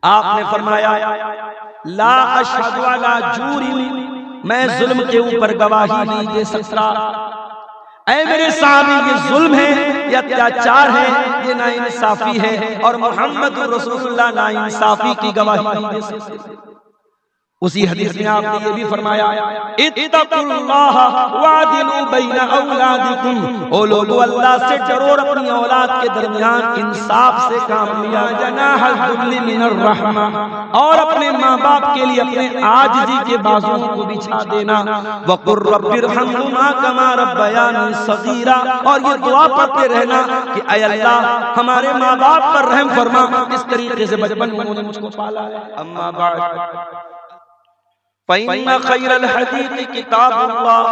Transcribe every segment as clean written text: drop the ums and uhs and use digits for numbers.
आपने फरमाया ला अशहदु अला जूरी, मैं जुल्म के ऊपर गवाही नहीं दे सकता। ऐ मेरे साहबी, ये जुल्म है, ये अत्याचार है, ये नाइंसाफी है, और मोहम्मद रसूलुल्लाह नाइंसाफी की गवाही नहीं दे सकते। उसी हदीस में आपने ये भी फरमाया इत्तकुल्लाह वादिलू बैना औलादिकुम, ओ लोगों अल्लाह से डरो और अपनी औलाद के दरमियान इंसाफ से काम लिया। जनाहल दुल्ली मिनर रहमा, और अपने माँ बाप के लिए अपने आजिजी के बाजुओं को बिछा देना। वकुर रब्बिरहम्हुमा कमा रब्बयानी सगीरा, और ये दुआ पढ़ते रहना कि ऐ अल्लाह हमारे माँ बाप पर रहम फरमा, इस तरीके से बचपन में उन्होंने मुझको पाला है। अम्मा बाद फ़इन्न खैरल हदीस किताबुल्लाह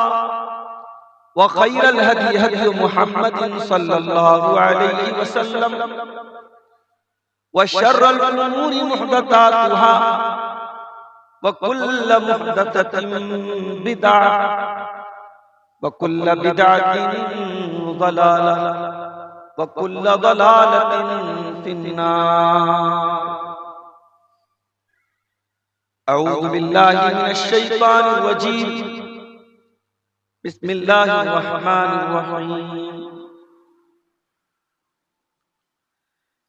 व खैरल हदी हदी मुहम्मदिन सल्लल्लाहु अलैहि वसल्लम व शर्रल उमूरि मुहदसातुहा व कुल्लु मुहदसतिन बिदअह व कुल्लु बिदअतिन ज़लालह व कुल्लु ज़लालतिन फिन्नार। अऊज़ु बिल्लाहि मिनश शैतानिर रजीम। बिस्मिल्लाहिर रहमानिर रहीम।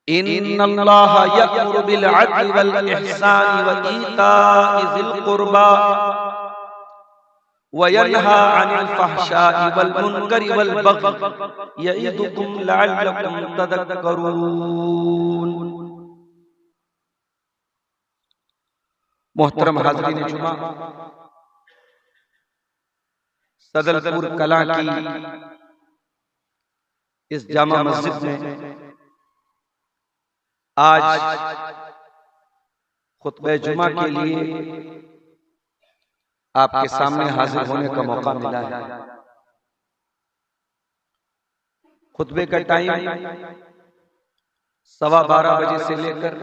इन्नल्लाहा यअमुरु बिल अदलि वल इहसानि व ईताइ ज़िल क़ुर्बा व यन्हा अनिल फ़हशाइ वल मुनकरि वल बग़य यइदुकुम लअल्लकुम तज़क्करून। मोहतरम हाज़रीन जुमा, सदलपुर कला की इस जामा मस्जिद में आज खुतबे जुमा के लिए आपके सामने हाजिर होने का मौका मिला है। खुतबे का टाइम 12:15 बजे से लेकर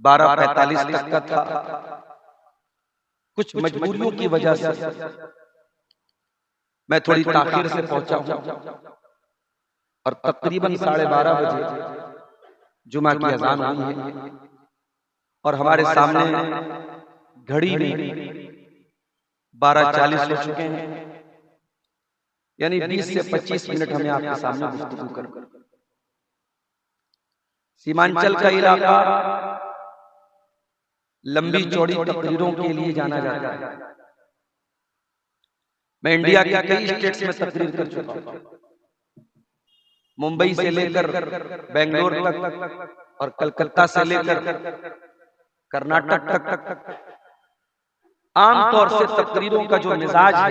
12:45 तक का था। कुछ मजबूरियों की वजह से मैं थोड़ी ताखीर से पहुंचा हूं और तकरीबन 12:30 बजे जुमा की अजान हुई है और हमारे सामने घड़ी में 12:40 हो चुके हैं, यानी 20 से 25 मिनट हमें आपके सामने गुफ्तगू कर। सीमांचल का इलाका लंबी चौड़ी तकरीरों के लिए जाना जाता है। मैं इंडिया के कई स्टेट्स में तकरीर कर चुका हूं, मुंबई से लेकर बेंगलोर तक और कलकत्ता से लेकर कर्नाटक तक। आमतौर से तकरीरों का जो मिजाज है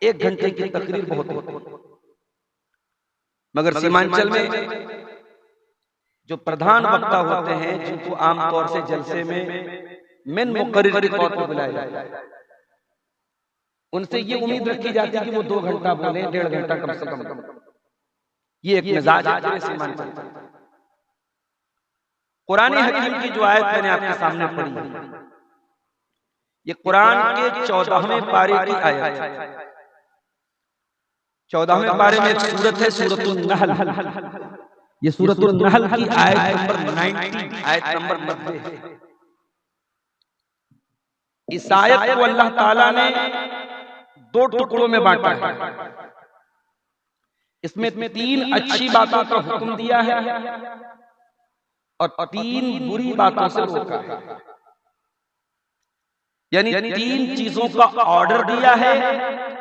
1 घंटे की तकरीर बहुत होती है, मगर सीमांचल में जो प्रधान वक्ता होते हैं जिनको आमतौर से जलसे में मेन मुकर्रिर के तौर पर बुलाया जाता है, उनसे ये उम्मीद रखी जाती है कि वो 2 घंटा बोले, 1.5 घंटा कम से कम। ये एक मिजाज है सीमांचल। कुरान हकीम की जो आयत मैंने आपके सामने पढ़ी है, ये कुरान के 14वें पारे की आयत है। 14वें पारे में एक सूरत है, सूरतुन नहल। ये सूरतुन नहल की आयत नंबर 90, आयत नंबर 90 है। इस आयत को अल्लाह ताला ने 2 टुकड़ों में बांटा है। इसमें 3 अच्छी बातों का हुक्म दिया है और 3 बुरी बातों से रोका है, यानी 3 चीजों का ऑर्डर दिया है,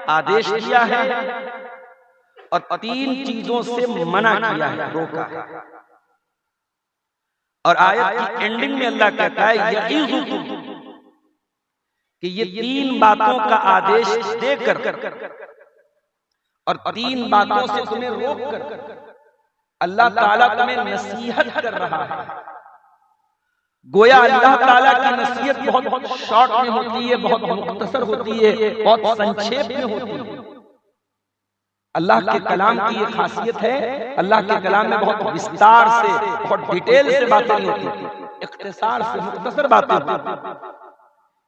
आदेश दिया है, और 3 चीजों से मना किया है, रोका है। और आयत की एंडिंग में अल्लाह कहता है यईज़ुकुम, कि ये 3 बातों का आदेश देकर और 3 बातों से तुम्हें रोककर अल्लाह ताला तुम्हें नसीहत कर रहा है। गोया अल्लाह ताला की नसीहत बहुत शॉर्ट में होती है, बहुत मुख्तसर होती है, बहुत संक्षेप में होती है। अल्लाह के कलाम की ये खासियत है, अल्लाह के कलाम में बहुत विस्तार से, बहुत डिटेल से बातें नहीं होती, इख्तिसार से मुख्तसर बातें होती,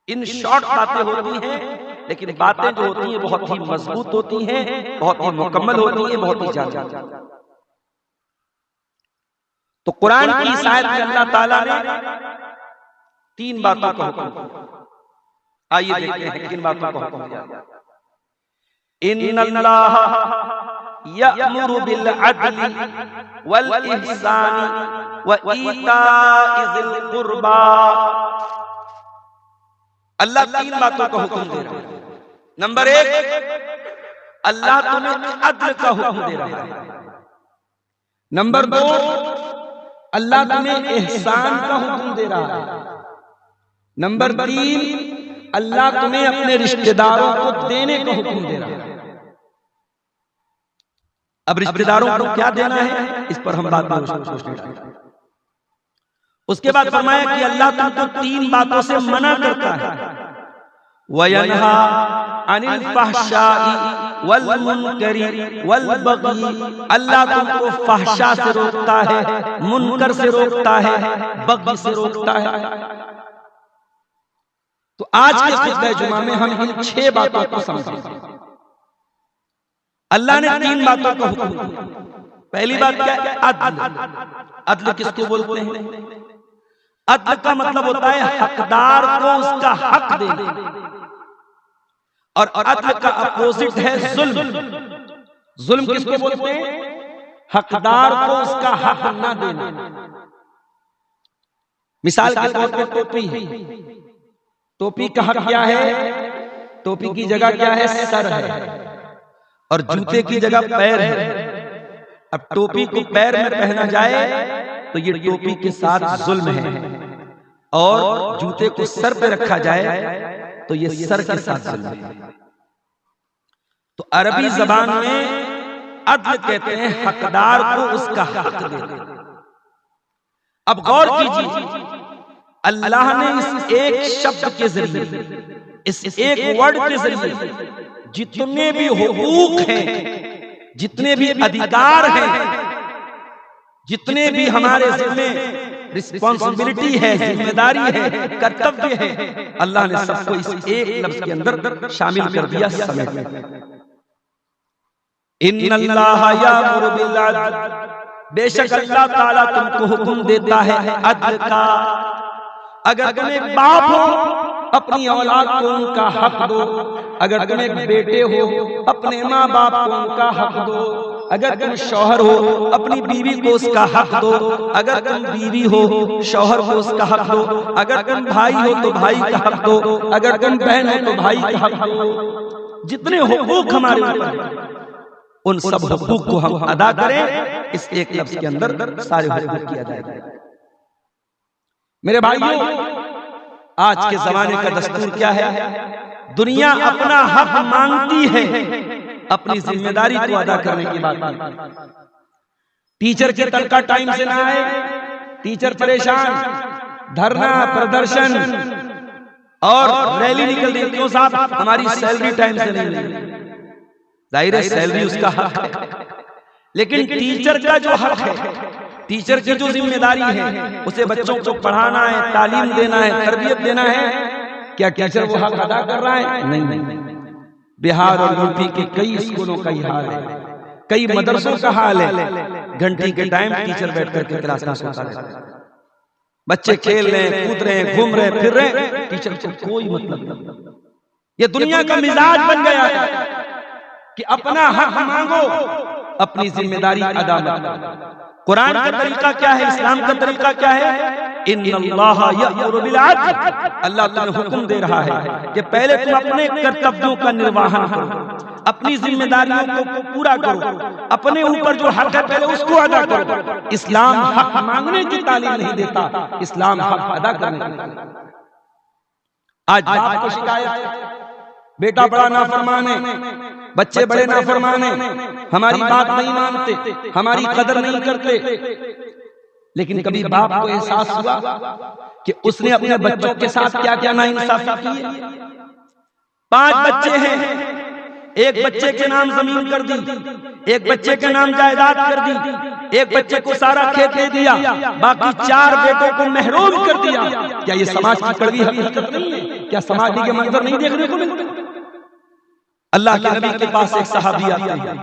इन शॉर्ट बातें होती हैं, लेकिन बातें जो होती हैं बहुत ही मजबूत होती हैं, बहुत ही मुकम्मल होती हैं, बहुत ही जान। तो कुरान की इस आयत में अल्लाह ताला ने 3 बातों का हुक्म दिया। आइए देखते हैं किन बातों का हुक्म दिया। इन्नल्लाह यअमुरु बिल अदली वल इहसानी व ईताइ ज़िल कुर्बा। अल्लाह 3 बातों का हुक्म दे रहा है। नंबर 1, अल्लाह तुम्हें अदल का हुक्म दे रहा है। नंबर 2, अल्लाह तुम्हें एहसान का हुक्म दे रहा है। नंबर 3, अल्लाह तुम्हें अपने रिश्तेदारों को देने का हुक्म दे रहा है। अब रिश्तेदारों को क्या देना है, इस पर हम बात सोचते हैं। उसके बाद फरमाया कि अल्लाह तुमको 3 बातों से मना करता है। वयनहा अनिल फहशाई वल मुनकरी वल बगी। अल्लाह तुमको फहशा से रोकता है, मुनकर से रोकता है, बगी से रोकता है। तो आज के खुतबे जुमा में हम इन 6 बातों को समझेंगे। अल्लाह ने 3 बातों का हुक्म दिया। पहली बात क्या है? अदल। अदल किसको बोलते हैं? अदल का मतलब होता है हकदार को उसका हक देना, और अदल का अपोजिट है जुल्म। जुल्म किसको बोलते हैं? हकदार को उसका हक न देना। मिसाल के तौर पर टोपी है। टोपी का हक क्या है? टोपी की जगह क्या है? सर है, और जूते की जगह पैर है। अब टोपी को पैर में पहना जाए तो ये टोपी के साथ जुल्म है, और जूते को सर पे रखा जाए तो ये सर के साथ जुल्म है। तो अरबी जबान में अदल कहते हैं हकदार को उसका हक देना। अब गौर कीजिए, अल्लाह ने इस एक शब्द के जरिए, इस एक वर्ड के जरिए जितने भी हुकूक हैं, जितने भी अधिकार हैं, जितने भी हमारे जिम्मे रिस्पॉन्सिबिलिटी है, जिम्मेदारी है, कर्तव्य है, अल्लाह ने सबको इस एक लफ्ज के अंदर शामिल कर दिया, समेट दिया। इन्नल्लाह यामुरु बिल अदल। बेशक अल्लाह ताला तुमको हुक्म देता है अदल का। अगर तुम एक बाप हो, अपनी औलाद को उनका हक दो। अगर तुम एक बेटे हो, अपने माँ बाप को उनका हक दो। अगर तुम शौहर हो, अपनी बीवी को उसका हक दो। अगर तुम बीवी हो, शौहर को उसका हक दो। अगर तुम भाई हो तो भाई का हक दो। अगर तुम बहन हो तो भाई का हक दो। जितने हुकूक हमारे ऊपर, उन सब हुकूक को हम अदा करें। इस एक लफ्ज के अंदर सारे हुकूक किया जाएगा। मेरे भाइयों, आज के जमाने का दस्तूर क्या है? दुनिया अपना हक मांगती है, अपनी जिम्मेदारी को अदा करने की बात नहीं। टीचर के तनख्वाह टाइम से ना आए, टीचर परेशान, धरना प्रदर्शन और रैली निकल रही। क्यों साहब? हमारी सैलरी टाइम से नहीं मिली। जाहिर है सैलरी उसका हक है, लेकिन टीचर का जो हक है, टीचर की जो जिम्मेदारी है, उसे बच्चों को पढ़ाना है, तालीम देना है, तरबियत देना है। क्या टीचर वो हक अदा कर रहा है? नहीं। बिहार और यूपी के कई स्कूलों का ही हाल है, कई मदरसों का हाल है। घंटी के टाइम टीचर बैठ करके क्लास में सोता है। बच्चे खेल रहे, कूद रहे, घूम रहे, फिर रहे, टीचर को कोई मतलब नहीं। ये दुनिया का मिजाज बन गया है कि अपना हक मांगो, अपनी जिम्मेदारी अदा मत करो। कुरान का तरीका क्या है? इस्लाम का तरीका क्या है? इन्नल्लाह यअमुरु बिल अदल। अल्लाह तुम्हें हुक्म दे रहा है कि पहले तुम अपने कर्तव्यों का निर्वहन करो, अपनी जिम्मेदारियों को पूरा करो, अपने ऊपर जो हक है पहले उसको अदा करो। इस्लाम हक मांगने की तालीम नहीं देता, इस्लाम हक अदा करने की। आज बाप को शिकायत, बेटा बड़ा नाफरमान है, बच्चे बड़े नाफरमान हैं, हमारी बात नहीं मानते, हमारी कदर नहीं करते। लेकिन कभी बाप को एहसास हुआ कि उसने अपने बच्चों के साथ क्या क्या नाइंसाफी की है? 5 बच्चे हैं, एक बच्चे के नाम जमीन कर दी, एक बच्चे के नाम जायदाद कर दी, एक बच्चे को सारा खेत दे दिया, बाकी 4 बेटों को महरूम कर दिया। क्या ये समाज की कड़वी हकीकत नहीं है? क्या समाज के मंजर नहीं देखने को मिलते? अल्लाह के नबी के पास एक सहाबी आते हैं,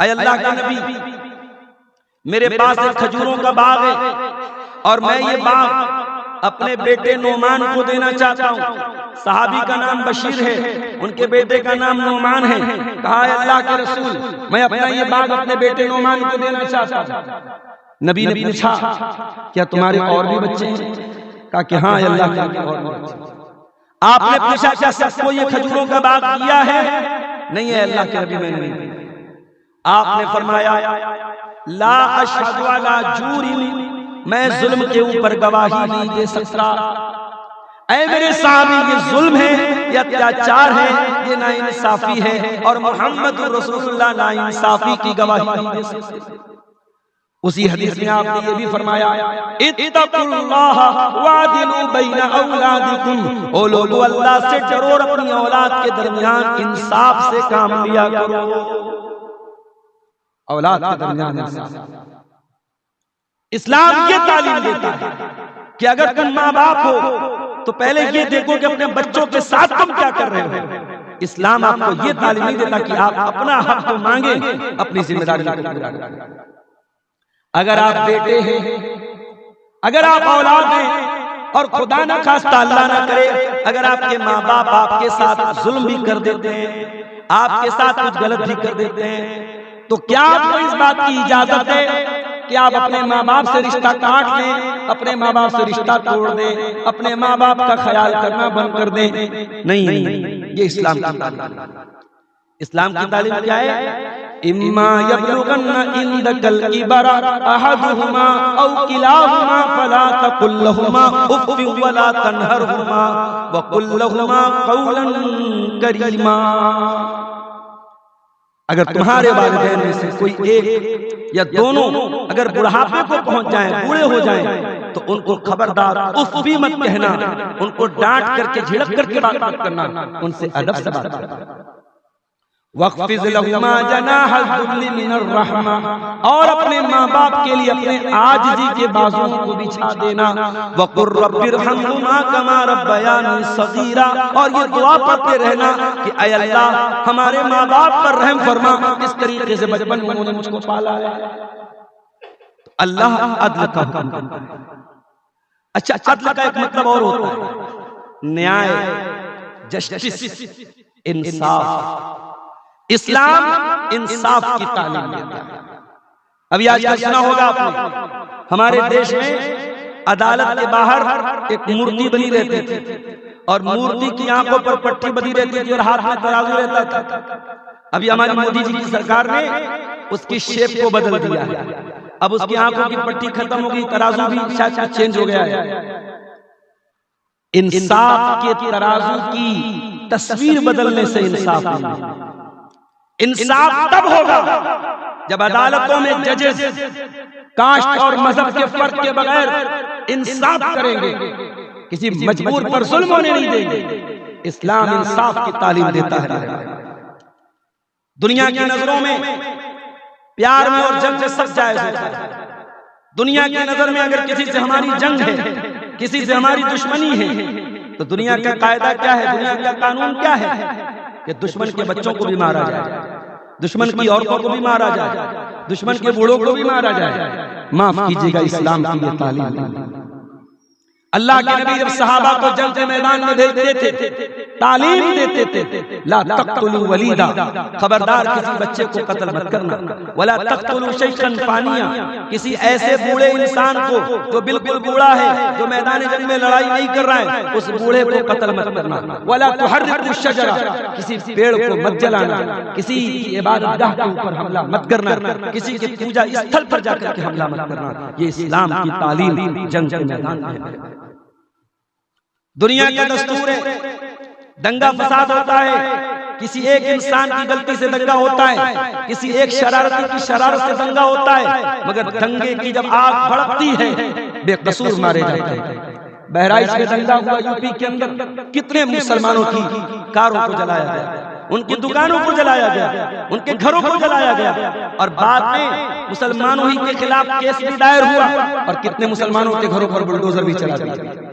अल्लाह के नबी मेरे पास एक खजूरों का बाग है और मैं ये बाग अपने बेटे नोमान को देना चाहता हूँ। सहाबी का नाम बशीर है, उनके बेटे का नाम नोमान है। कहा है अल्लाह के रसूल, मैं अपना ये बाग अपने बेटे नोमान को देना चाहता हूँ। नबी ने पूछा क्या तुम्हारे और भी बच्चे हैं? कहा कि हाँ अल्लाह के और भी बच्चे। आपने पूछा क्या सबको ये खजूरों का बाग दिया है? नहीं है अल्लाह के नबी, मैंने नहीं। आपने फरमाया ला अशहदु अला जूरिन, मैं जुल्म के ऊपर गवाही नहीं दे सकता। ऐ मेरे साहबी, ये जुल्म है, ये अत्याचार है, ये नाइंसाफी है और मोहम्मद रसूलुल्लाह नाइंसाफी की गवाही नहीं दे सकते। उसी हदीस में आपने ये भी फरमाया इत्तकुल्लाह वादिलू बैना औलादिकुम, ओ लोगों अल्लाह से डरो और अपनी औलाद के दरमियान इंसाफ से काम लिया करो। औलाद के दरमियान इंसाफ। इस्लाम ये तालीम देता है कि अगर तुम माँ बाप हो तो पहले ये देखो कि अपने बच्चों के साथ तुम क्या कर रहे हो। इस्लाम आपको ये तालीम नहीं देता कि आप अपना हक तो मांगे, अपनी जिम्मेदारी को पूरा करें। अगर आप बेटे हैं, अगर आप औलाद हैं और खुदा न खास्ता अल्लाह ना करे अगर आपके माँ बाप आपके साथ जुल्म भी कर देते हैं, आपके साथ कुछ गलत भी कर देते हैं, तो क्या आपको इस बात की इजाजत है कि आप अपने माँ बाप से रिश्ता काट दें, अपने माँ बाप से रिश्ता तोड़ दें, अपने माँ बाप का ख्याल करना बंद कर दें? नहीं, ये इस्लाम की तालीम। इस्लाम की तालीम क्या है? इम्मा यब्लुगन्ना इंदकल किबरा अहदुहुमा औ किलाहुमा फला तकुल लहुमा उफ़्फ़िन वला तनहरहुमा वकुल लहुमा क़ौलन करीमा। अगर तुम्हारे वालिदैन में से कोई एक या दोनों अगर बुढ़ापे को पहुंच जाएं, बूढ़े हो जाएं, तो उनको खबरदार उफ भी मत कहना, उनको डांट करके झिड़क करके बात मत करना, उनसे अदब से बात करना। वक़्फ़िज़ लहुमा जनाहल दुल्ली मिनर रहमा, और अपने माँ बाप के लिए अपने आजिज़ी के बाजुओं को बिछा देना। वक़ुर रब्बिरहम्हुमा कमा रब्बयानी सगीरा, और ये दुआ पढ़ते रहना कि ऐ अल्लाह हमारे माँ बाप पर रहम फरमा, इस तरीके से बचपन में उन्होंने मुझको पाला है। तो अल्लाह अदल का हुक्म करता है। अच्छा, अदल का एक मतलब और होता है न्याय, जस्टिस, इंसाफ। इस्लाम इंसाफ की तालीम देता है। अभी आजकल सुना होगा आपने, हमारे देश में अदालत के बाहर एक मूर्ति बनी रहती थी और मूर्ति की आंखों पर पट्टी बनी रहती थी और हाथ में तराजू रहता था। अभी हमारी मोदी जी की सरकार ने उसकी शेप को बदल दिया है। अब उसकी आंखों की पट्टी खत्म हो गई, तराजू भी शायद चेंज हो गया है। इंसाफ के तराजू की तस्वीर बदलने से इंसाफ नहीं। इंसाफ तब होगा जब अदालतों में जजेस कास्ट और मजहब के फर्क के बगैर इंसाफ करेंगे, किसी मजबूर पर जुल्म होने नहीं देंगे। इस्लाम इंसाफ की तालीम देता है। दुनिया की नजरों में प्यार में और जंग में सब जायज होता है। दुनिया की नजर में अगर किसी से हमारी जंग है, किसी से हमारी दुश्मनी है, तो दुनिया का कायदा क्या है, दुनिया का कानून क्या है कि दुश्मन के बच्चों को भी मारा जाए, दुश्मन की औरतों को भी मारा जाए, दुश्मन के बूढ़ों को भी मारा जाए। माफ कीजिएगा, इस्लाम की ये तालीम। अल्लाह के नबी जब सहाबा को जंग के मैदान में भेजते थे, तालीम देते थे, ला तक़्तुलू वलीदा, खबरदार किसी बच्चे को कत्ल मत करना। वला तक़्तुलू शैखन फानिया, किसी ऐसे बूढ़े इंसान को जो बिल्कुल बूढ़ा है, जो मैदान जंग में लड़ाई नहीं कर रहा है, उस बूढ़े को कत्ल मत करना। वला तुहर्रिकु शजरा, किसी पेड़ को मत जलाना, किसी की इबादतगाह के ऊपर हमला मत करना, किसी के पूजा स्थल पर जाकर के हमला मत करना। ये इस्लाम की तालीम जंग के मैदान में है। दुनिया का दस्तूर है, दंगा फसाद होता है, किसी एक इंसान की गलती से दंगा होता है, किसी एक शरारती की शरारत से दंगा होता है, मगर दंगे की जब आग भड़कती है बेकसूर मारे जाते हैं। बहराइच में दंगा हुआ, यूपी के अंदर कितने मुसलमानों की कारों को जलाया गया, उनकी दुकानों को जलाया गया, उनके घरों को जलाया गया, और बाद में मुसलमानों ही के खिलाफ केस भी दायर हुआ और कितने मुसलमानों के घरों पर बुलडोजर भी चला दिया।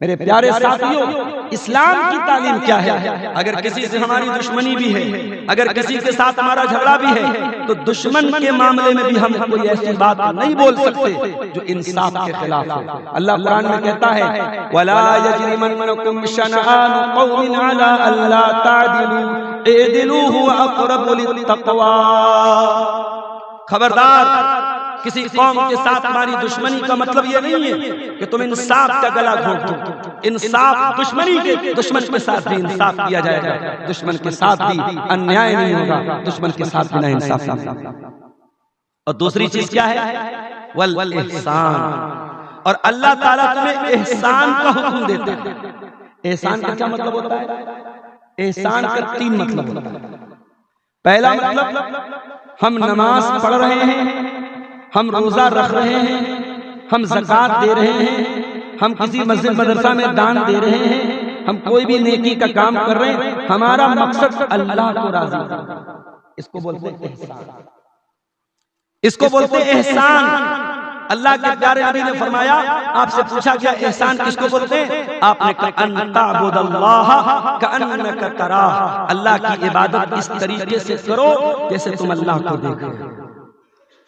मेरे प्यारे साथियों, इस्लाम की तालीम क्या है? अगर किसी से हमारी दुश्मनी भी है, अगर किसी के साथ हमारा झगड़ा भी है, तो दुश्मन के मामले में भी हम कोई ऐसी बात नहीं बोल सकते जो इंसाफ के खिलाफ है। अल्लाह कुरान में कहता है, वला यजरिमन्नकुम शनआन कौमिन अला अल्ला तादिलू इदिलू हुवा अक़रबु लित्तक़वा। खबरदार, किसी कौम के साथ हमारी दुश्मनी का मतलब ये नहीं है कि तुम इंसाफ का गला घोंट दो। इंसाफ दुश्मन के साथ भी इंसाफ किया जाएगा, दुश्मन के साथ भी अन्याय नहीं होगा, दुश्मन के साथ भी ना इंसाफ नहीं। और दूसरी चीज क्या है? वल एहसान। और अल्लाह ताला तुम्हें एहसान का हुक्म देता है। एहसान का क्या मतलब होता है? एहसान का 3 मतलब होता है। पहला मतलब, हम नमाज पढ़ रहे हैं, हम रोजा रख रहे हैं, हम ज़कात दे रहे हैं, हम किसी मस्जिद मदरसा में दान दे रहे हैं, हम कोई भी नेकी का काम कर रहे हैं, हमारा मकसद अल्लाह को राज़ी करना। इसको बोलते हैं एहसान। इसको बोलते हैं एहसान। अल्लाह के प्यारे नबी ने फरमाया, आपसे पूछा गया एहसान किसको बोलते हैं? आपने कहा अन्तअबुदल्लाह कअन्नका तराह। अल्लाह की इबादत इस तरीके से करो जैसे तुम अल्लाह को देख रहे हो।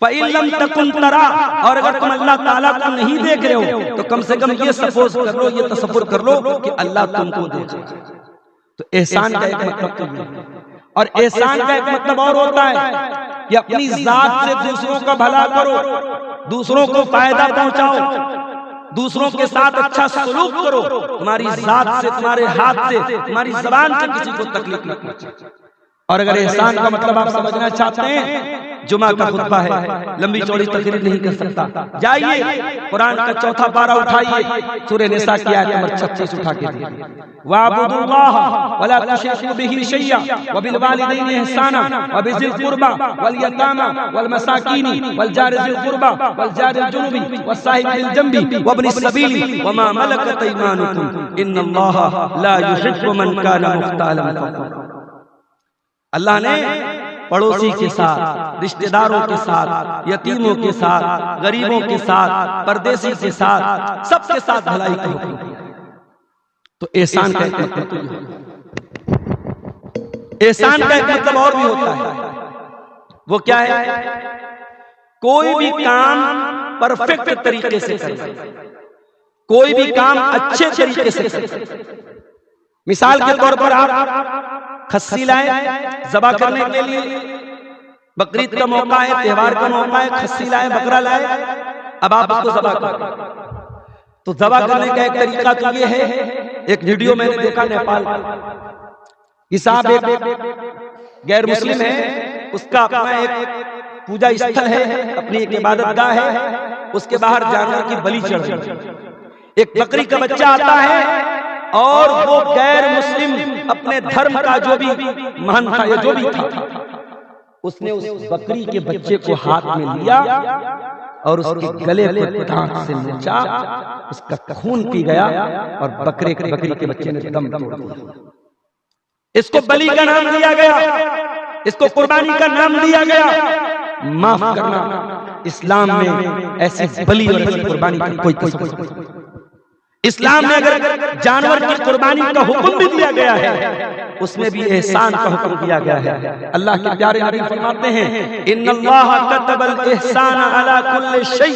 फ़इल्लम तकुन तरा, और अगर तुम अल्लाह ताला को नहीं देख रहे हो तो कम से कम ये सपोज कर लो, ये तसव्वुर कर लो कि अल्लाह तुमको देख रहा है। तो एहसान का एक मतलब तो ये, और एहसान का एक मतलब और होता है कि अपनी जात से दूसरों का भला करो, दूसरों को फायदा पहुंचाओ, दूसरों के साथ अच्छा सलूक करो। तुम्हारी जात से, तुम्हारे हाथ से, तुम्हारी जुबान से किसी को तकलीफ न पहुंचे। और अगर एहसान का मतलब आप समझना चाहते हैं, जुमा का खुतबा है, लंबी चौड़ी तकरीर नहीं कर सकता, जाइए कुरान का 4था पारा उठाइए, सूरह निसा की आयत नंबर 36 उठा के दीजिए। वाबुदुल्लाह वला तुशरिकू बिही शैया व बिल वालिदैनि इहसाना व बिज़िल कुर्बा वल यतामा वल मसाकीनी वल जारि ज़िल कुर्बा वल जारिल जुनुबी वस साहिबि बिल जंबी व इब्निस सबीली व मा मलकत अयमानुकुम इन्नल्लाहा ला युहिब्बु मन काना मुख्तालन फखूरा। अल्लाह ने पड़ोसी के साथ, रिश्तेदारों के साथ, यतीमों के साथ, गरीबों के साथ, परदेसी के साथ, सबके साथ भलाई का हुक्म दिया। तो एहसान का एक मतलब तो ये है। एहसान का एक मतलब और भी होता है। वो क्या है? कोई भी काम परफेक्ट तरीके से करना, कोई भी काम अच्छे तरीके से करना। मिसाल के तौर पर आप खस्सी लाए ज़बा करने के लिए, बकरीद का मौका है, त्योहार का मौका है, खस्सी लाए, बकरा लाए, अब आप उसको ज़बा करें। तो ज़बा करने का एक तरीका तो ये है, एक वीडियो मैंने देखा नेपाल की, साहब एक गैर मुस्लिम है, उसका अपना एक पूजा स्थल है, अपनी एक इबादतगाह है, उसके बाहर जानवर की बलि चढ़ रही। एक बकरी का बच्चा आता है और वो गैर मुस्लिम अपने धर्म का जो भी महान था या जो भी था, उसने उस बकरी के बच्चे को हाथ में लिया और उसके गले को दांत से नोचा, उसका खून पी गया और बकरी के बच्चे ने दम तोड़ दिया। इसको बलि का नाम दिया गया, इसको कुर्बानी का नाम दिया गया। माफ करना, इस्लाम में ऐसी बलि और ऐसी कुर्बानी का कोई कसम। इस्लाम में अगर जानवर की कुर्बानी का हुक्म भी दिया गया है, उसमें भी एहसान का हुक्म दिया गया है। अल्लाह के प्यारे नबी फरमाते हैं, इन्नल्लाह कतबल एहसान अला कुल्लि शै।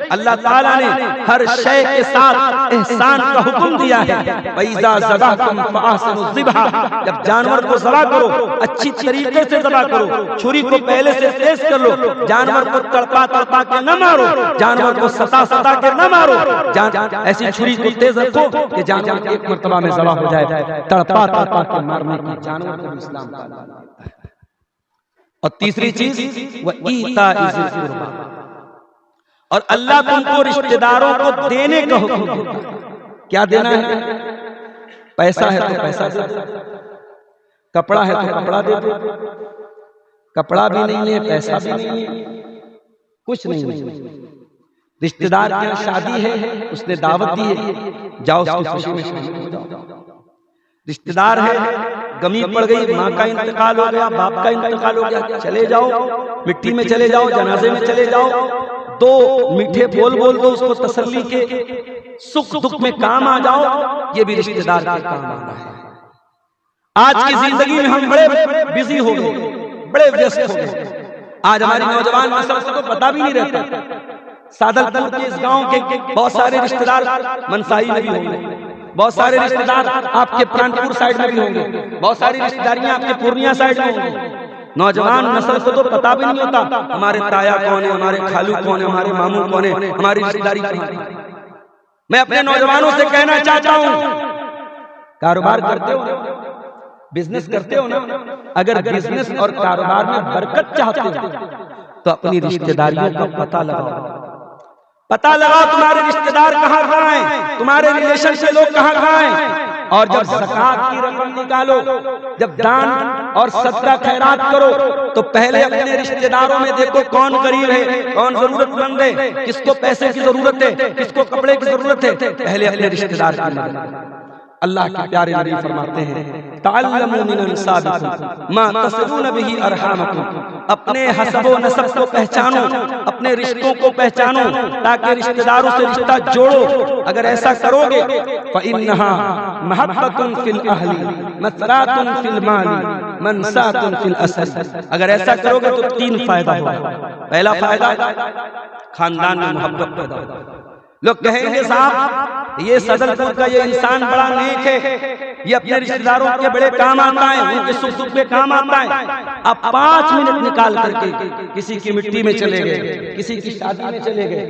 अल्लाह ताला ने हर शय के साथ एहसान का हुक्म दिया है। वइज़ा ज़बहतुम फअहसिनु ज़िबहा, जब जानवर को ज़बह करो अच्छी तरीके से ज़बह करो, छुरी को पहले से तेज कर लो, जानवर को तड़पा तड़पा के न मारो, जानवर को सता सता के न मारो, ऐसी छुरी को तेज रखो कि जानवर एक मर्तबा में ज़बह हो जाए। तड़पा तड़पा के मारने की जानवर को इस्लाम का। और तीसरी चीज वह ईताइज़िल कुर्बा, और अल्लाह तुमको रिश्तेदारों को देने का हुक्म देता है। क्या देना है? पैसा है तो पैसा दे दो, कपड़ा है तो कपड़ा दे दो, कपड़ा भी नहीं है, पैसा भी नहीं है, कुछ नहीं है। रिश्तेदार की शादी है, उसने दावत दी है, जाओ उसकी खुशी में शामिल हो जाओ। रिश्तेदार है, गमी पड़ गई, माँ का इंतकाल हो गया, बाप का इंतकाल हो गया, चले जाओ, मिट्टी में चले जाओ, जनाजे में चले जाओ, दो मीठे बोल बोल दो उसको तसल्ली के, सुख दुख में काम आ जाओ, ये भी रिश्तेदार के काम आना है। आज की जिंदगी में हम बड़े बिजी हो गए, बड़े व्यस्त हो गए। आज हमारी नौजवान नस्ल को तो पता भी नहीं रहता। सादलपुर के इस गांव के बहुत सारे रिश्तेदार मनसाई में भी होंगे, बहुत सारे रिश्तेदार आपके प्राणपुर साइड में भी होंगे, बहुत सारी रिश्तेदारियां आपके पूर्णिया साइड में होंगी। नौजवान नस्ल को तो पता भी नहीं होता हमारे ताया कौन है, हमारे खालू कौन है, हमारे मामू कौन है, हमारी रिश्तेदारी कौन है। मैं अपने नौजवानों से कहना चाहता हूं, कारोबार करते हो, बिजनेस करते हो ना, अगर बिजनेस और कारोबार में बरकत चाहते हो तो अपनी रिश्तेदारियों का पता लगाओ। पता लगाओ तुम्हारे रिश्तेदार कहाँ कहाँ हैं, तुम्हारे रिलेशन से लोग कहाँ कहाँ हैं। और जब ज़कात की रकम निकालो, जब दान और सदका खैरात करो, तो पहले अपने रिश्तेदारों में देखो कौन गरीब है, कौन जरूरतमंद है, किसको पैसे की जरूरत है, किसको कपड़े की जरूरत है, पहले अपने रिश्तेदार की मदद। अल्लाह के प्यारे नबी फरमाते हैं, तअल्लमू मिन अंसाबिकुम मा तसिलून बिही अरहामकुम, अपने हसब व नसब को पहचानो, अपने रिश्तों को पहचानो, ताकि रिश्तेदारों से रिश्ता जोड़ो। अगर ऐसा करोगे फइन्नहा महब्बतुन फिल अहली मसरातुन फिल माली मनसातुन फिल असर। अगर ऐसा करोगे तो 3 फायदा होगा। पहला फायदा, खानदान में मोहब्बत पैदा होगा। लोग कहेंगे साहब ये सदलपुर का ये इंसान बड़ा नेक है, ये अपने रिश्तेदारों के बड़े काम आता है, उनके सुख दुख में काम आता है। अब 5 मिनट निकाल करके किसी की मिट्टी में चले गए, किसी की शादी में चले गए।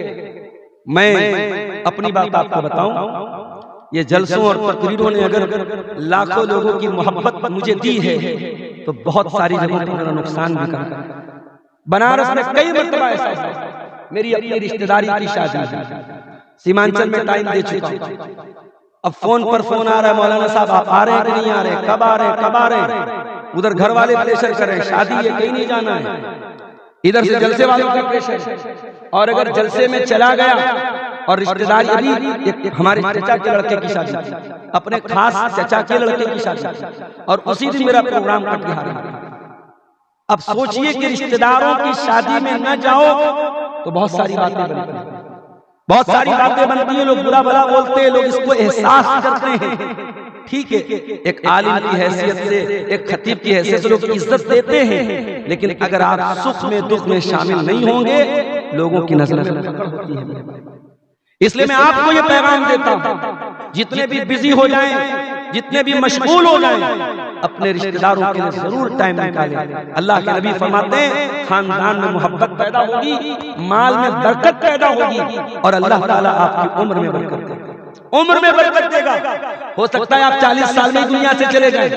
मैं अपनी बात आपको बताऊं, ये जलसों और तकरीरों ने अगर लाखों लोगों की मोहब्बत मुझे दी है तो बहुत सारी जगहों पर मेरा नुकसान भी कर। बनारस में कई मरतबा ऐसा मेरी अपनी रिश्तेदारी की शादी, सीमांचल में टाइम दे चुका हूं। अब फोन पर फोन आ रहा है, मौलाना साहब आप आ रहे हैं कि नहीं आ रहे, कब आ रहे हैं, कब आ रहे हैं। उधर घर वाले प्रेशर कर रहे हैं, शादी है कहीं नहीं जाना है, इधर से जलसे वालों का प्रेशर। और अगर जलसे में चला गया और रिश्तेदारी, अभी हमारे चचा के लड़के की शादी, अपने खास चचा के लड़के की शादी, और उसी दिन मेरा प्रोग्राम कट गया। अब सोचिए कि रिश्तेदारों की शादी में न जाओ तो बहुत सारी बातें बनती हैं, बहुत सारी बातें बनती हैं, लोग बुरा भला बोलते हैं, लोग इसको एहसास करते हैं। ठीक है, एक आलिम की हैसियत से, एक खतीब की हैसियत से लोग इज्जत देते हैं, लेकिन अगर आप सुख में दुख में शामिल नहीं होंगे लोगों की नजर होती है। इसलिए मैं आपको ये पैगाम देता हूं, जितने भी बिजी हो जाएं, जितने भी मशगूल हो जाएं, अपने रिश्तेदारों के लिए जरूर टाइम निकालें। अल्लाह के नबी फरमाते हैं, खानदान में मोहब्बत पैदा होगी, माल में बरकत पैदा होगी, और अल्लाह ताला आपकी उम्र में बरकत देगा, उम्र में बरकत देगा। हो सकता है आप 40 साल में दुनिया से चले जाएं,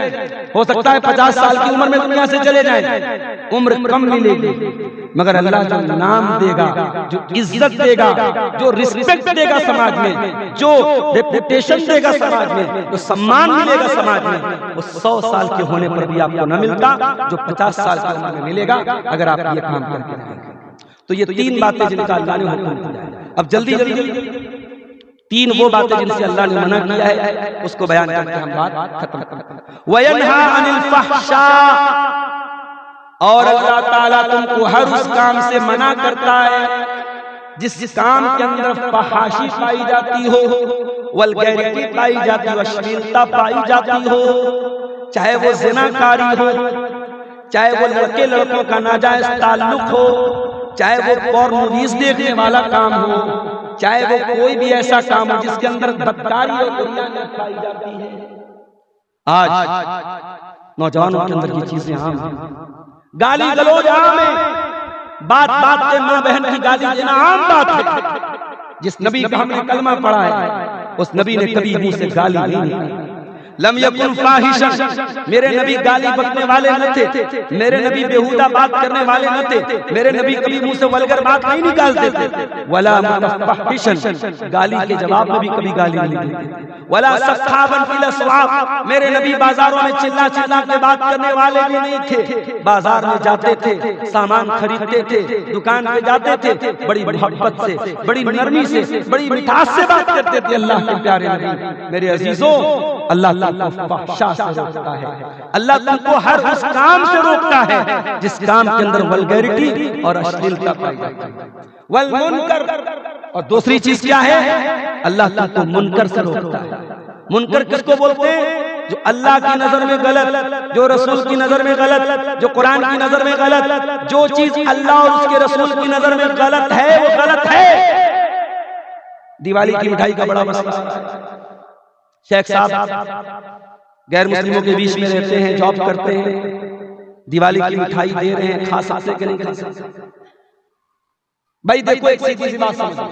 हो सकता है 50 साल की उम्र में दुनिया से चले जाएं, उम्र कम मिलेगी, मगर अल्लाह जो नाम देगा, जो इज्जत देगा, जो रिस्पेक्ट देगा समाज में, जो रेपुटेशन देगा समाज में, जो सम्मान मिलेगा समाज में, वो 100 साल के होने पर भी आपको न मिलता जो 50 साल की उम्र में मिलेगा अगर आप ये काम करके रहेंगे। तो ये 3 बातें जिनका अल्लाह ने हुक्म दिया है। अब जल्दी जल्दी 3 वो बातें जिनसे अल्लाह ने मना किया है उसको बयान करके हम बात खत्म करते हैं। वयन्हा अनिल फहशा, और अल्लाह ताला तुमको हर उस काम से मना करता है जिस काम के अंदर फहाशी पाई जाती हो, वल्गैरिटी पाई जाती हो, अश्लीलता पाई जाती हो, चाहे वो ज़िनाकारी हो, चाहे वो लड़के लड़कों का नाजायज ताल्लुक हो, चाहे वो पोर्न मूवीज देखने वाला काम हो, चाहे वो कोई भी ऐसा काम हो जिसके अंदर बदकारी और बुराइयां पाई जाती है। आज नौजवानों के अंदर ये चीजें आम हैं, गाली गलौज आम है, बात बात पे माँ बहन की गाली देना आम बात है। जिस नबी का हमने कलमा पढ़ा है उस नबी ने कभी मुंह से गाली नहीं निकाली। लम यकुन फाहिशन, मेरे नबी गाली बकने वाले न थे, मेरे नबी बेहुदा बात करने वाले न थे, मेरे नबी कभी मुंह से वल्गर बात नहीं निकालते थे। वला मुतफहिशन, गाली के जवाब में भी कभी गाली नहीं देते। वला सखाबन फिल अस्वाक, मेरे नबी बाजारों में चिल्ला चिल्ला के बात करने वाले भी नहीं थे। बाजार में जाते थे, सामान खरीदते थे, दुकान पे जाते थे, बड़ी मोहब्बत से, बड़ी नरमी से, बड़ी मिठास से बात करते थे। अल्लाह के प्यारे नबी, मेरे अजीजों, अल्लाह तुमको फहशा से रोकता है, अल्लाह तुमको हर उस काम से रोकता है जिस काम के अंदर वल्गैरिटी और अश्लीलता पाई जाती है। वल मुनकर, और दूसरी चीज क्या है, अल्लाह तुमको मुनकर से रोकता है। मुनकर किसको बोलते हैं? जो अल्लाह की नजर में गलत, जो रसूल की नजर में गलत, जो कुरान की नजर में गलत, जो चीज अल्लाह और उसके रसूल की नजर में गलत है वो गलत है। दिवाली की मिठाई का बड़ा मसला है। शेख साहब गैर मुस्लिमों के बीच में रहते हैं, जॉब करते हैं, दिवाली की मिठाई दे रहे हैं, खा सकते कि नहीं खा सकते? भाई देखो, एक सीधी सी बात समझो,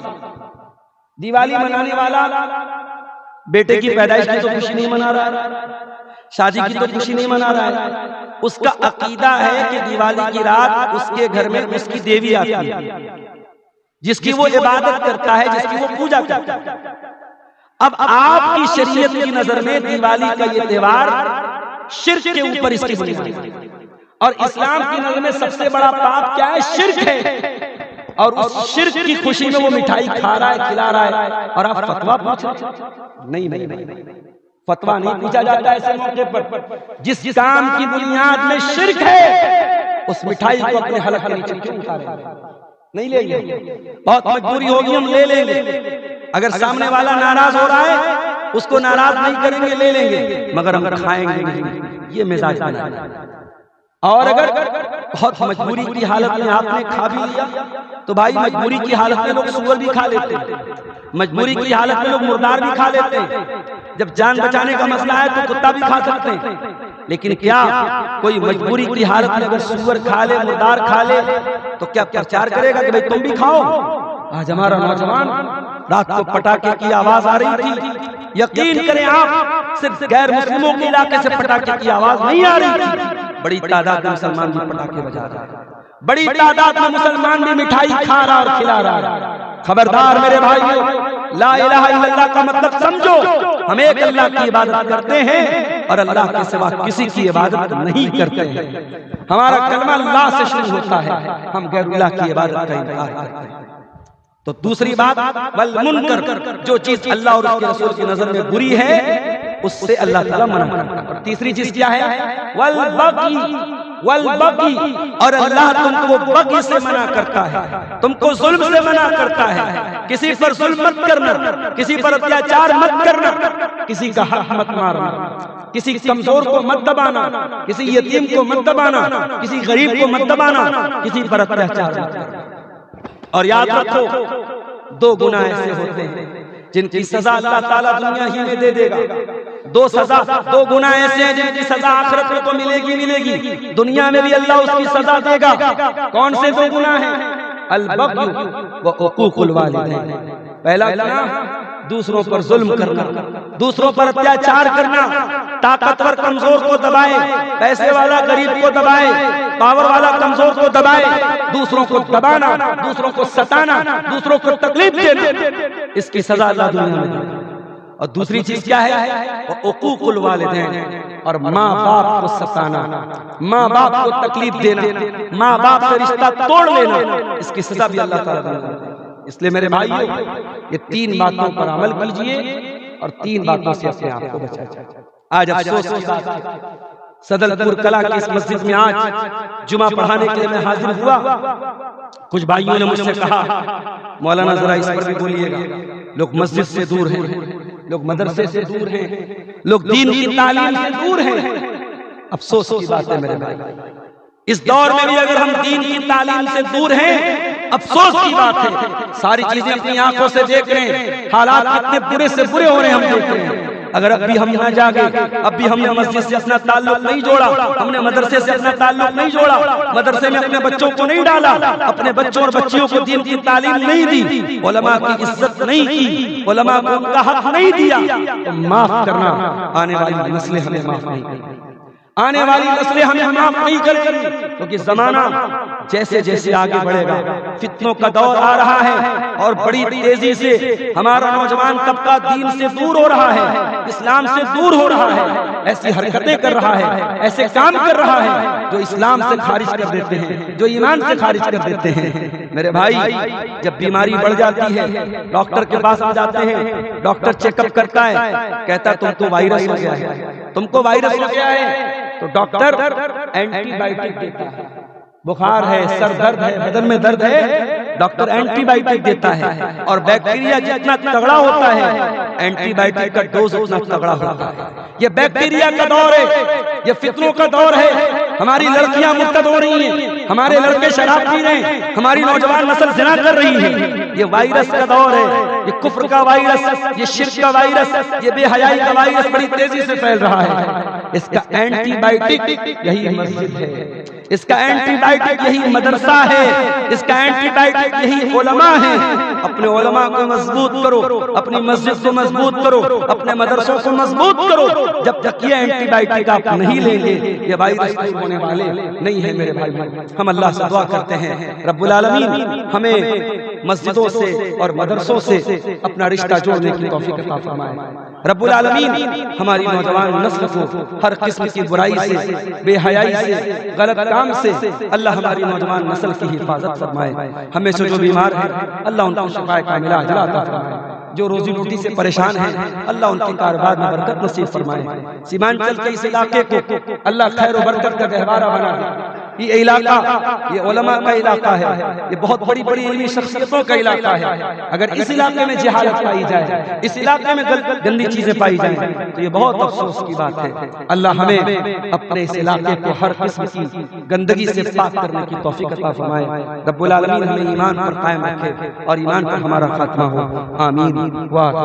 दिवाली मनाने वाला बेटे की पैदाइश की तो खुशी नहीं मना रहा है, शादी की तो खुशी नहीं मना रहा है। उसका अकीदा है कि दिवाली की रात उसके घर में उसकी देवी आती है, जिसकी वो इबादत करता है, जिसकी वो पूजा करता है। अब आपकी शरीयत की नजर में दिवाली का ये त्योहार शिर्क के ऊपर इसकी बुनियाद है, और इस्लाम की नजर में सबसे बड़ा पाप क्या है? शिर्क है। और उस शिर्क की खुशी में वो मिठाई खा रहा है, खिला रहा है, और आप फतवा पूछ रहे हैं? नहीं, फतवा नहीं पूछा जाता ऐसे मौके पर। जिस काम की बुनियाद में शिर्क है, उस मिठाई को अपने हलक के नीचे क्यों उतारें? नहीं लेंगे, बहुत मजबूरी होगी हम ले लेंगे। अगर सामने वाला नाराज हो रहा है, उसको नाराज नहीं करेंगे, ले लेंगे, मगर हम खाएंगे नहीं। ये मिजाज बना। और अगर बहुत मजबूरी की हालत में आपने खा भी लिया, तो भाई मजबूरी की हालत में लोग सूअर भी खा लेते हैं, मजबूरी की हालत में लोग मुर्दार भी खा लेते हैं। जब जान बचाने का मसला है तो कुत्ता भी खा सकते हैं। लेकिन क्या कोई मजबूरी की हालत में अगर सूअर खा ले, मुर्दार खा ले, तो क्या प्रचार करेगा कि भाई तुम भी खाओ? आज हमारा नौजवान, रात को पटाखे की आवाज आ रही थी, यकीन करें आप, सिर्फ गैर मुस्लिमों के इलाके से पटाखे की आवाज नहीं आ रही थी, बड़ी तादाद में मुसलमान भी पटाखे बजा रहा है, बड़ी तादाद में मुसलमान भी मिठाई खा रहा और खिला रहा है। खबरदार मेरे भाइयों, ला इलाहा इल्लल्लाह का मतलब समझो। हम एक अल्लाह की इबादत करते हैं और अल्लाह के सिवा किसी की इबादत नहीं करते हैं। हमारा कलमा अल्लाह से शुरू होता है, हम गैरुल्लाह की इबादत का इनकार करते हैं। तो दूसरी बात, वल मुनकर, जो चीज अल्लाह और उसके रसूल की नजर में बुरी है उससे अल्लाह ताला मना करता है। और तीसरी चीज क्या है? वल बगी, और अल्लाह तुमको बगी से मना करता है, तुमको जुल्म से मना करता है। किसी पर जुल्म मत करना, किसी पर अत्याचार मत करना, किसी का हक मत मारना, किसी कमजोर को मत दबाना, किसी यतीम को मत दबाना, किसी गरीब को मत दबाना, किसी पर अत्याचार मत करना। और याद रखो, दो गुनाह ऐसे होते हैं जिनकी सजा अल्लाह ताला दुनिया ही में दे देगा। दो गुनाह ऐसे हैं जिनकी सजा आखिरत में तो मिलेगी, दुनिया में भी अल्लाह उसकी सजा देगा। कौन से दो गुनाह हैं? अल-बग़्य व उक़ूक़ुल वालिदैन। पहला गुनाह दूसरों पर जुल्म करना, दूसरों पर अत्याचार करना, ताकतवर कमजोर को दबाए, पैसे वाला गरीब को दबाए, पावर वाला कमजोर को दबाए, दूसरों को दबाना, दूसरों को सताना, दूसरों को तकलीफ देना, इसकी सजा अल्लाह दुनिया में देगा। और दूसरी चीज क्या है? उक़ूक़ुल वालिदैन, और माँ बाप को सताना, माँ बाप को तकलीफ देना, माँ बाप से रिश्ता तोड़ लेना, इसकी सजा भी अल्लाह ताला देगा। इसलिए मेरे भाइयों, ये तीन बातों पर अमल कीजिए और तीन बातों से अपने आप को बचाइए। आज अफसोस की बात है, सदलपुर कला की इस मस्जिद में आज जुमा पढ़ाने के लिए मैं हाजिर हुआ। कुछ भाइयों ने मुझसे कहा, मौलाना जरा इस पर भी बोलिएगा, लोग मस्जिद से दूर हैं, लोग मदरसे से दूर हैं, लोग दीन की तालीम से दूर हैं। अफसोस की बात है मेरे भाई, इस दौर में भी अगर हम दीन की तालीम से दूर हैं, अफसोस की बात है। सारी चीजें अपनी आंखों से देख रहे हैं, हालात कितने बुरे से बुरे हो रहे हैं हम देख रहे हैं। अगर अब भी हम ना जागे, अब भी हमने मस्जिद से अपना ताल्लुक नहीं जोड़ा, हमने मदरसे से अपना ताल्लुक नहीं जोड़ा, मदरसे में अपने बच्चों को नहीं डाला, अपने बच्चों और बच्चियों को दीन की तालीम नहीं दी, उलमा की इज्जत नहीं की, उलमा को उनका हक नहीं दिया, तो माफ करना, आने वाली नस्लें हमें माफ नहीं करेंगी, आने वाली नस्लें हमें माफ नहीं करेंगी। क्योंकि जमाना जैसे जैसे आगे बढ़ेगा, फितनों का दौर आ रहा है और बड़ी तेजी से हमारा नौजवान तबका दीन से दूर हो रहा है, इस्लाम से दूर हो रहा है। ऐसी हरकतें कर रहा है, ऐसे काम कर रहा है जो इस्लाम से खारिज कर देते हैं, जो ईमान से खारिज कर देते हैं। मेरे भाई, जब बीमारी बढ़ जाती है, डॉक्टर के पास आ जाते हैं, डॉक्टर चेकअप करता है, कहता तुमको वायरस हो गया है, तुमको वायरस हो गया है, तो डॉक्टर एंटीबायोटिक देता है। बुखार है, सर दर्द है, बदन में दर्द है, डॉक्टर एंटीबायोटिक देता है। और बैक्टीरिया जितना तगड़ा होता है, एंटीबायोटिक का डोज उतना तगड़ा होता है। ये बैक्टीरिया का दौर है, ये फितनों का दौर है। हमारी लड़कियां मुर्तद हो रही हैं, हमारे लड़के शराब पी रहे हैं, हमारी नौजवान नस्ल जिना कर रही है। ये वायरस का दौर है, ये कुफ्र का वायरस, ये शिर्क का वायरस, ये बेहयाई का वायरस बड़ी तेजी से फैल रहा है। इसका एंटीबायोटिक यही मस्जिद है, इसका एंटीबायोटिक यही मदरसा है, इसका एंटीबायोटिक यही उलमा है। अपने उलमा को मजबूत करो, अपनी मस्जिद को मजबूत करो, अपने मदरसों को मजबूत करो। जब तक ये एंटीबायोटिक आप नहीं लेंगे, ये वायरस दूर होने वाले नहीं है। मेरे भाई, हम अल्लाह से दुआ करते हैं, रब्बुल आलमीन हमें मस्जिदों से और मदरसों से अपना रिश्ता जोड़ने की तौफीक अता फरमाए। रब्बुल आलमीन हमारी नौजवान नस्ल को हर किस्म की बुराई से, बेहयाई से, गलत काम से अल्लाह हमारी नौजवान नस्ल की हिफाजत फरमाए। हमें से जो बीमार है, अल्लाह उनको शिफाए कामिला अजला अता फरमाए। जो रोजी रोटी से परेशान हैं, अल्लाह उनके कारोबार में बरकत नसीब फरमाए। सीमांचल के इस इलाके को अल्लाह खैर और बरकत का गहवारा बना दे। ये इलाका, ये उलमा का इलाका है, ये बहुत बड़ी बड़ी इल्मी शख्सियतों का इलाका है। अगर इस इलाके में जहालत पाई जाए, इस इलाके में गंदी चीजें पाई जाए, तो ये बहुत अफसोस की बात है। अल्लाह हमें अपने इस इलाके को हर किस्म की गंदगी से पाक करने की तौफीक अता फरमाए। रब्बुल आलमीन हमें ईमान पर कायम रखे और ईमान पर हमारा खात्मा हो। आमीन। वाह।